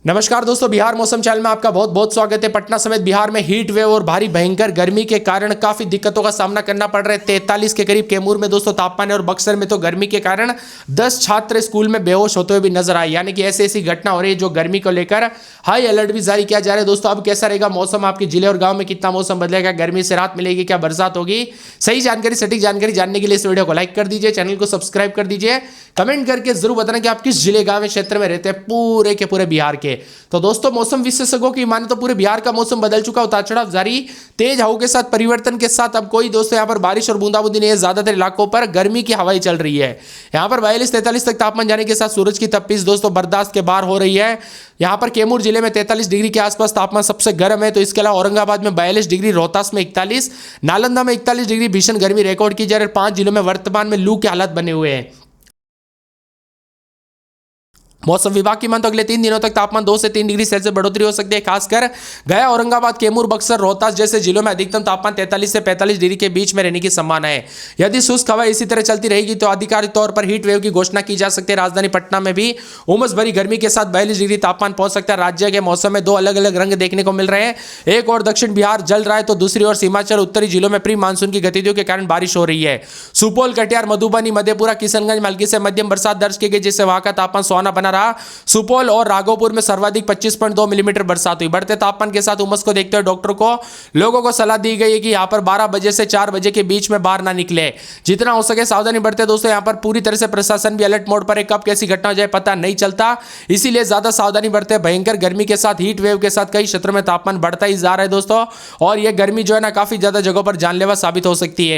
नमस्कार दोस्तों, बिहार मौसम चैनल में आपका बहुत बहुत स्वागत है। पटना समेत बिहार में हीट वेव और भारी भयंकर गर्मी के कारण काफी दिक्कतों का सामना करना पड़ रहा है। 43 के करीब कैमूर में दोस्तों तापमान है और बक्सर में तो गर्मी के कारण 10 छात्र स्कूल में बेहोश होते हुए भी नजर आए। यानी कि ऐसी ऐसी घटना हो रही है जो गर्मी को लेकर हाई अलर्ट भी जारी किया जा रहा है। दोस्तों अब कैसा रहेगा मौसम, आपके जिले और गाँव में कितना मौसम बदलेगा, गर्मी से राहत मिलेगी, क्या बरसात होगी, सही जानकारी सटीक जानकारी जानने के लिए इस वीडियो को लाइक कर दीजिए, चैनल को सब्सक्राइब कर दीजिए, कमेंट करके जरूर बताना कि आप किस जिले गाँव क्षेत्र में रहते हैं पूरे के पूरे बिहार के। तो दोस्तों मौसम विशेषज्ञों की माने तो पूरे बिहार का मौसम बदल चुका, उतार चढ़ाव जारी, तेज हवाओं के साथ परिवर्तन के साथ अब कोई दोस्तों यहां पर बारिश और बूंदाबूंदी नहीं है। ज्यादातर इलाकों पर गर्मी की हवाएं चल रही है। यहां पर 42-43 तक तापमान जाने के साथ सूरज की तपिश दोस्तों बर्दाश्त के बाहर हो रही है। यहां पर कैमूर जिले में 43 डिग्री के आसपास तापमान सबसे गर्म है। तो इसके अलावा औरंगाबाद में 42 डिग्री, रोहतास में 41, नालंदा में 41 डिग्री भीषण गर्मी रिकॉर्ड की जा रही है। 5 जिलों में वर्तमान में लू के हालात बने हुए हैं। मौसम विभाग की मान तो अगले 3 दिनों तक तापमान 2 से 3 डिग्री सेल्सियस बढ़ोतरी हो सकती है। खासकर गया, औरंगाबाद, कैमूर, बक्सर, रोहतास जैसे जिलों में अधिकतम तापमान 43 से 45 डिग्री के बीच में रहने की संभावना है। यदि शुष्क हवा इसी तरह चलती रहेगी तो आधिकारिक तौर पर हीट वेव की घोषणा की जा सकती है। राजधानी पटना में भी उमस भरी गर्मी के साथ 42 डिग्री तापमान पहुंच सकता है। राज्य के मौसम में 2 अलग अलग रंग देखने को मिल रहे हैं। एक और दक्षिण बिहार जल रहा है तो दूसरी ओर सीमांचल उत्तरी जिलों में प्री मानसून की गतिविधियों के कारण बारिश हो रही है। सुपौल, कटिहार, मधुबनी, मधेपुरा, किशनगंज में हल्की से मध्यम बरसात दर्ज की गई, जिससे वहां का तापमान सुहाना बना रहा। सुपौल और राघोपुर में सर्वाधिक 25.2 मिलीमीटर बरसात हुई। बढ़ते तापमान के साथ उमस को देखते हुए लोगों को सलाह दी गई है कि यहां पर 12 बजे से 4 बजे के बीच में बाहर ना निकले, जितना हो सके सावधानी बरते। दोस्तों यहां पर पूरी तरह से प्रशासन भी अलर्ट मोड पर है, कब कैसी घटना हो जाए पता नहीं चलता, इसीलिए ज्यादा सावधानी बरते। भयंकर गर्मी के साथ हीट वेव के साथ कई क्षेत्रों में तापमान बढ़ता ही जा रहा है दोस्तों, और यह गर्मी जो है ना काफी ज्यादा जगहों पर जानलेवा साबित हो सकती है।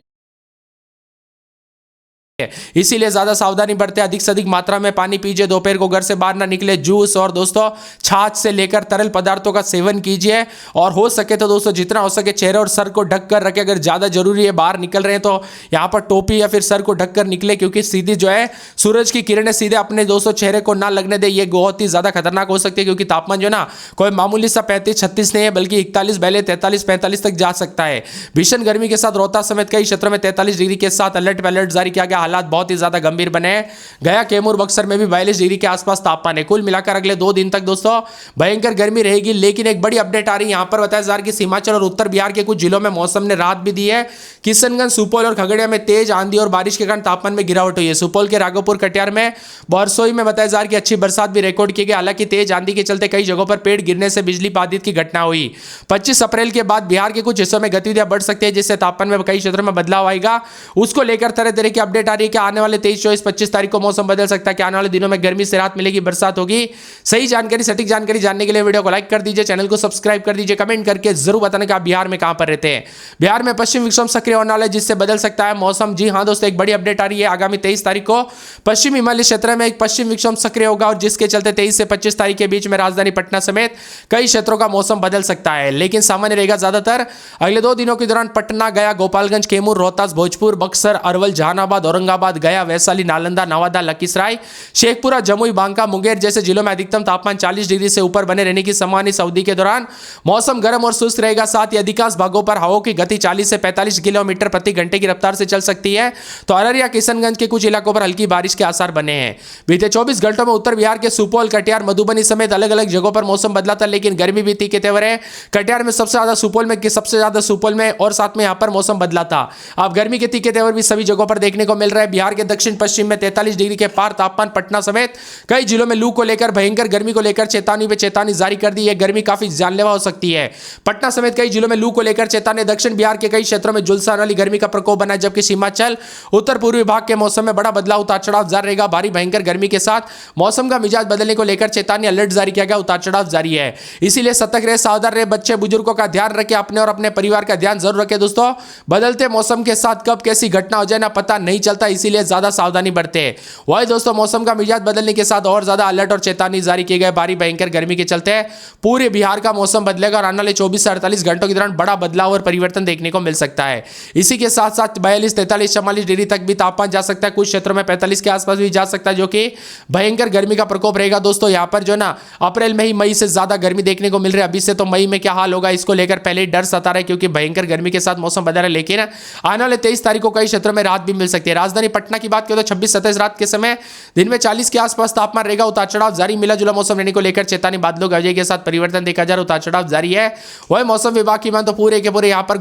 इसीलिए ज्यादा सावधानी बरते, अधिक से अधिक मात्रा में पानी पीजिए, दोपहर को घर से बाहर ना निकले, जूस और दोस्तों छाछ से लेकर तरल पदार्थों का सेवन कीजिए, और हो सके तो दोस्तों जितना हो सके चेहरे और सर को ढक कर रखें। अगर ज्यादा जरूरी है बाहर निकल रहे हैं तो यहां पर टोपी या फिर सर को ढक कर निकले, क्योंकि सीधी जो है सूरज की किरणें सीधे अपने दोस्तों चेहरे को ना लगने दे। ये बहुत ही ज्यादा खतरनाक हो सकती है, क्योंकि तापमान जो ना कोई मामूली सा 35-36 नहीं है, बल्कि 41, 43-45 तक जा सकता है। भीषण गर्मी के साथ रोहतास समेत कई क्षेत्रों में 43 डिग्री के साथ अलर्ट पे अलर्ट जारी किया गया। हालात बहुत ही ज्यादा गंभीर बने हैं। गया, कैमूर, बक्सर में भी 42 डिग्री के आसपास तापमान है। कुल मिलाकर अगले 2 दिन तक दोस्तों भयंकर गर्मी रहेगी। लेकिन एक बड़ी अपडेट आ रही है, यहां पर बताया जा रहा है कि सीमांचल और उत्तर बिहार के कुछ जिलों में मौसम ने राहत भी दी है। किशनगंज, सुपौल और खगड़िया में तेज आंधी और बारिश के कारण तापमान में गिरावट हुई है। सुपौल के राघोपुर, कटिहार में बरसोई में बताया जा रहा है कि अच्छी बरसात भी रिकॉर्ड की गई। हालांकि तेज आंधी के चलते कई जगहों पर पेड़ गिरने से बिजली बाधित की घटना हुई। 25 अप्रैल के बाद बिहार के कुछ हिस्सों में गतिविधियां बढ़ सकती है, जिससे तापमान में कई क्षेत्रों में बदलाव आएगा। उसको लेकर तरह तरह की अपडेट आ रही है कि आने वाले 23, 24, 25 तारीख को मौसम बदल सकता है, कि आने वाले दिनों में गर्मी से राहत मिलेगी, बरसात होगी। सही जानकारी सटीक जानकारी जानने के लिए वीडियो को लाइक कर दीजिए, चैनल को सब्सक्राइब कर दीजिए, कमेंट करके जरूर बताना कि आप बिहार में कहां पर रहते हैं। बिहार में पश्चिम विक्षोभ सक्रिय होने वाला है, जिससे बदल सकता है मौसम। जी हां दोस्तों, एक बड़ी अपडेट आ रही है। आगामी 23 तारीख को पश्चिम हिमालय क्षेत्र में एक पश्चिम विक्षोभ सक्रिय होगा, और जिसके चलते 23 से 25 तारीख के बीच में राजधानी पटना समेत कई क्षेत्रों का मौसम बदल सकता है, लेकिन सामान्य रहेगा ज्यादातर। अगले 2 दिनों के दौरान पटना, गया, गोपालगंज, कैमूर, रोहतास, भोजपुर, बक्सर, अरवल, जहानाबाद, औरंगाबाद, गया, वैशाली, नालंदा, नवादा, लखीसराय, शेखपुरा, जमुई, बांका, मुंगेर जैसे जिलों में अधिकतम तापमान 40 डिग्री से ऊपर बने रहने की संभावना। इस अवधि के दौरान मौसम गर्म और शुष्क रहेगा। साथ ही अधिकांश भागों पर हवाओं की गति 40 से 45 किलोमीटर प्रति घंटे की रफ्तार से चल सकती है। तो अररिया, किशनगंज के कुछ इलाकों पर हल्की बारिश के आसार बने हैं। बीते 24 घंटों में उत्तर बिहार के सुपौल, कटिहार, मधुबनी समेत अलग अलग जगहों पर मौसम बदला था, लेकिन गर्मी भी तीखे तेवर है। कटिहार में सबसे ज्यादा, सुपौल में और साथ में यहां पर मौसम बदला था। अब गर्मी के तीखे तेवर भी सभी जगहों पर देखने को मिल रहा है। बिहार के दक्षिण पश्चिम में 43 डिग्री के पार तापमान, पटना समेत कई जिलों में लू को लेकर भयंकर गर्मी को लेकर चेतावनी पे चेतावनी जारी कर दी है। गर्मी काफी जानलेवा हो सकती है। पटना समेत कई जिलों में लू को लेकर चेतावनी। दक्षिण बिहार के कई क्षेत्रों में झुलसान वाली गर्मी का प्रकोप बना है, जबकि सीमांचल उत्तर पूर्वी भाग के मौसम में बड़ा बदलाव, उतार चढ़ाव जारी रहेगा। भारी भयंकर गर्मी के साथ मौसम का मिजाज बदलने को लेकर चेतावनी, अलर्ट जारी किया गया, उतार चढ़ाव जारी है। इसीलिए सतर्क रहे, सावधान रहे, बच्चे बुजुर्गों का ध्यान रखें, अपने और अपने परिवार का ध्यान जरूर रखें। दोस्तों बदलते मौसम के साथ कब कैसी घटना हो जाए ना पता नहीं चलता, इसीलिए ज्यादा सावधानी बरते। वही दोस्तों मौसम का मिजाज बदलने के साथ और ज्यादा अलर्ट और चेतावनी जारी की गई। भारी भयंकर गर्मी के चलते पूरे बिहार का मौसम बदलेगा, और आने वाले 24 से 48 घंटों के दौरान बड़ा बदलाव और परिवर्तन देखने को मिल सकता है। इसी के साथ साथ 42, 43, 44 डिग्री तक भी तापमान जा सकता है। कुछ क्षेत्रों में 45 के आसपास भी जा सकता है, जो कि भयंकर गर्मी का प्रकोप रहेगा। दोस्तों यहाँ पर जो ना अप्रैल में ही मई से ज्यादा गर्मी देखने को मिल रही है। अभी से तो मई में क्या हाल होगा इसको लेकर पहले डर सता रहा है, क्योंकि भयंकर गर्मी के साथ मौसम बदल रहा है। लेकिन आने वाले 23 तारीख को कई क्षेत्रों में राहत भी मिल सकती है। राजधानी राजधानी पटना की बात करें तो 26-27 रात के समय दिन में 40 के आसपास तापमान रहेगा। उतार चढ़ाव जारी, मिला जुला मौसम रहने को लेकर चेतावनी, बादलों गरजे के साथ परिवर्तन देखा जा रहा है, उतार चढ़ाव जारी है। वही मौसम विभाग की मान तो पूरे के पूरे यहाँ पर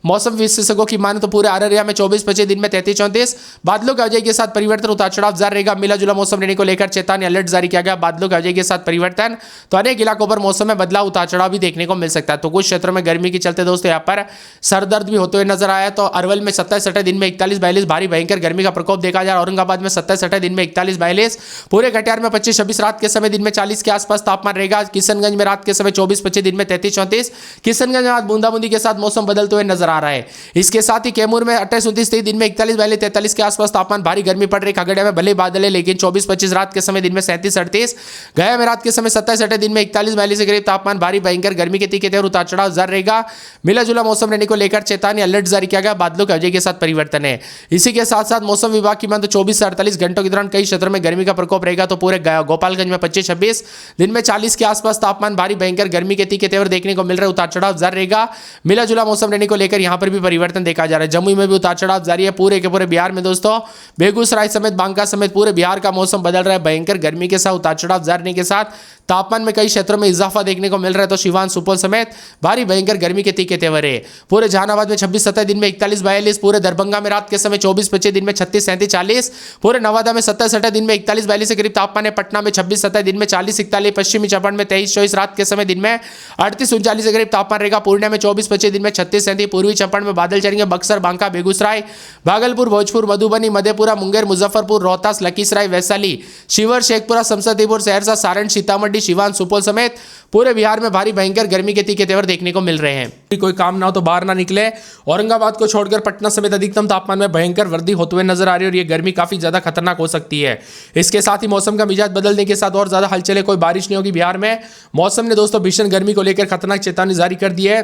मौसम विशेषज्ञों की माने तो पूरे अररिया में 24-25, दिन में 33-34, बादलों गरजे के साथ परिवर्तन, उतार चढ़ाव जारी रहेगा। मिला जुला मौसम रहने को लेकर चेतावनी, अलर्ट जारी किया गया, बादलों गरजे के साथ परिवर्तन। तो अनेक इलाकों पर मौसम में बदलाव, उतार चढ़ाव भी देखने को मिल सकता है। तो कुछ क्षेत्रों में गर्मी के चलते दोस्तों यहाँ पर सर दर्द भी होते हुए नजर आया। तो अरवल में 27-28, दिन में 41-42 भारी भयंकर गर्मी का प्रकोप देखा जा रहा है। औरंगाबाद में 27-28, दिन में 41-42, पूरे कटिहार में 25-26 रात के समय दिन में 40 के आसपास तापमान रहेगा। किशनगंज में रात के समय 24-25, दिन में 33-34, किशनगंज में बूंदाबूंदी के साथ मौसम बदलते हुए नजर आ रहा है। इसके साथ ही कैमूर में 28-29, दिन में 41-42, 43 के आसपास तापमान, भारी गर्मी पड़ रही। खगड़िया में भले बादल है लेकिन 24-25 रात के समय दिन में 37-38, गया में रात के समय 27-28, दिन में 41-42 के करीब तापमान, भारी भयंकर गर्मी के तीखे और उतार चढ़ाव जारी रहेगा। मिला जुला मौसम रहने को लेकर चेतावनी, अलर्ट जारी किया गया, बादलों के वजह के साथ परिवर्तन है। इसी के साथ साथ मौसम विभाग की मान तो 24 से 48 घंटों के दौरान कई क्षेत्रों में गर्मी का प्रकोप रहेगा। तो पूरे गोपालगंज में 25-26, दिन में 40 के आसपास तापमान, भारी भयंकर गर्मी के तीखे तेवर देखने को मिल रहा है, उतार चढ़ाव जारी रहेगा। मिला जुला मौसम रहने को लेकर यहां पर भी परिवर्तन देखा जा रहा है। जमुई में भी उतार चढ़ाव जारी है। पूरे के पूरे बिहार में दोस्तों बेगूसराय समेत बांका समेत पूरे बिहार का मौसम बदल रहा है। भयंकर गर्मी के साथ उतार चढ़ाव जारी के साथ तापमान में कई क्षेत्रों में इजाफा देखने को मिल रहा है। तो सिवान सुपौल समेत भारी भयंकर गर्मी के तीखे तेवर है। पूरे जहानाबाद में 26-27, दिन में 41-42, पूरे दरभंगा में रात के समय 24-25, दिन में 36-37, 40, पूरे नवादा में 27-28, दिन में 41-42 के करीब तापमान है। पटना में 26-27, दिन में 40-41, पश्चिमी चंपारण में 23-24 रात के समय दिन में 38-39 के करीब तापमान रहेगा। पूर्णिया में 24-25, दिन में 36-37, पूर्वी चंपारण में बादल चढ़ेंगे। बक्सर, बांका, बेगूसराय, भागलपुर, भोजपुर, मधुबनी, मधेपुरा, मुंगेर, मुजफ्फरपुर, रोहतास, लखीसराय, वैशाली, शिवहर, शेखपुरा, समस्तीपुर, सहरसा, सारण, सीतामढ़ी, सिवान, सुपौल समेत पूरे बिहार में भारी भयंकर गर्मी के तीखे तेवर देखने को मिल रहे हैं। कोई काम ना हो तो बाहर ना निकले। औरंगाबाद को छोड़कर पटना समेत अधिकतम तापमान में भयंकर वृद्धि होते हुए नजर आ रही है और ये गर्मी काफी ज्यादा खतरनाक हो सकती है। इसके साथ ही मौसम का मिजाज बदलने के साथ और ज्यादा हलचल है। कोई बारिश नहीं होगी बिहार में। मौसम ने दोस्तों भीषण गर्मी को लेकर खतरनाक चेतावनी जारी कर दी है।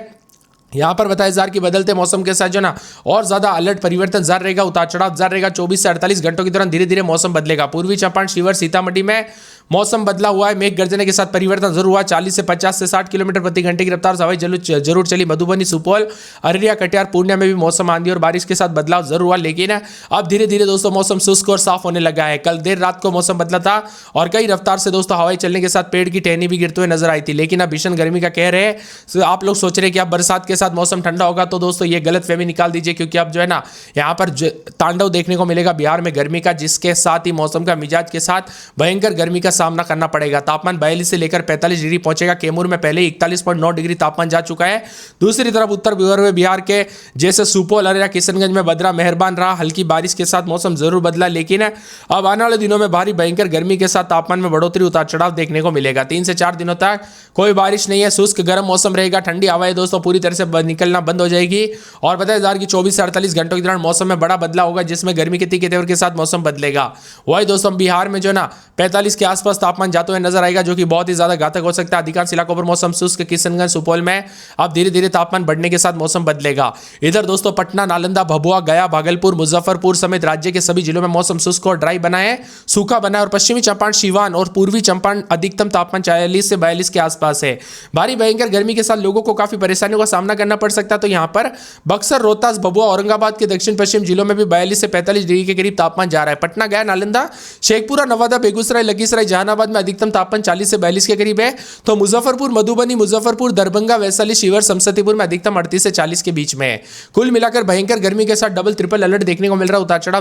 यहाँ पर बताया जा रहा है कि बदलते मौसम के साथ जो ना और ज्यादा अलर्ट परिवर्तन जारी रहेगा, उतार चढ़ाव जारी रहेगा। 24 से 48 घंटों के दौरान धीरे धीरे मौसम बदलेगा। पूर्वी चंपारण, शिवहर, सीतामढ़ी में मौसम बदला हुआ है। मेघ गर्जने के साथ परिवर्तन जरूर हुआ। 40 से 50 से 60 किलोमीटर प्रति घंटे की रफ्तार से हवाई जरूर चली। मधुबनी, सुपौल, अररिया, कटिहार, पूर्णिया में भी मौसम आंधी और बारिश के साथ बदलाव जरूर हुआ, लेकिन अब धीरे धीरे दोस्तों मौसम शुष्क और साफ होने लगा है। कल देर रात को मौसम बदला था और कई रफ्तार से दोस्तों हवाई चलने के साथ पेड़ की टहनी भी गिरते हुए नजर आई थी, लेकिन अब भीषण गर्मी का कहर है। आप लोग सोच रहे हैं कि अब बरसात के साथ मौसम ठंडा होगा, तो दोस्तों ये गलतफहमी निकाल दीजिए, क्योंकि अब जो है ना यहाँ पर तांडव देखने को मिलेगा बिहार में गर्मी का, जिसके साथ ही मौसम का मिजाज के साथ भयंकर गर्मी का सामना करना पड़ेगा। तापमान 42 से लेकर 45 डिग्री पहुंचेगा। कैमूर में पहले 41.9 डिग्री तापमान जा चुका है। दूसरी तरफ उत्तर पूर्व बिहार के जैसे सुपौल, अररिया, किशनगंज में बदरा मेहरबान रहा। हल्की बारिश के साथ मौसम जरूर बदला, लेकिन अब आने वाले दिनों में भारी भयंकर गर्मी के साथ तापमान में बढ़ोतरी, उतार चढ़ाव देखने को मिलेगा। 3 से 4 दिनों तक कोई बारिश नहीं है। शुष्क गर्म मौसम रहेगा। ठंडी हवाएं दोस्तों पूरी तरह से निकलना बंद हो जाएगी। और बताया जा रहा है कि 24 से 48 घंटों के दौरान मौसम में बड़ा बदलाव होगा, जिसमें गर्मी के तीखे तेवर के साथ मौसम बदलेगा। वही दोस्तों बिहार में जो ना 45 के आसपास तापमान जाते हुए नजर आएगा, जो कि बहुत ही ज्यादा घातक हो सकता है। अधिकांश इलाकों पर मौसम शुष्क। किशनगंज, सुपौल में अब धीरे धीरे तापमान बढ़ने के साथ मौसम बदलेगा। इधर दोस्तों पटना, नालंदा, भभुआ, गया, भागलपुर, मुजफ्फरपुर समेत राज्य के सभी जिलों में मौसम शुष्क और ड्राई बना है, सूखा बना है। और पश्चिमी चंपारण, सीवान और पूर्वी चंपारण अधिकतम तापमान 40 से 42 के आसपास है। भारी भयंकर गर्मी के साथ लोगों को काफी परेशानियों का सामना करना पड़ सकता है। तो यहाँ पर बक्सर, रोहतास, भभुआ, औरंगाबाद के दक्षिण पश्चिम जिलों में भी 42 से 45 डिग्री के करीब तापमान जा रहा है। पटना, गया, नालंदा, शेखपुरा, नवादा, बेगूसराय, लखीसराय, जहानाबाद में अधिकतम तापमान 40 से 42 के करीब है। तो मुजफ्फरपुर, मधुबनी, मुजफ्फरपुर, दरभंगा, वैशाली, शिवहर, समस्तीपुर में अधिकतम 38 से 40 के बीच में है। कुल मिलाकर भयंकर गर्मी के साथ डबल ट्रिपल अलर्ट देखने को मिल रहा है। उतार चढ़ाव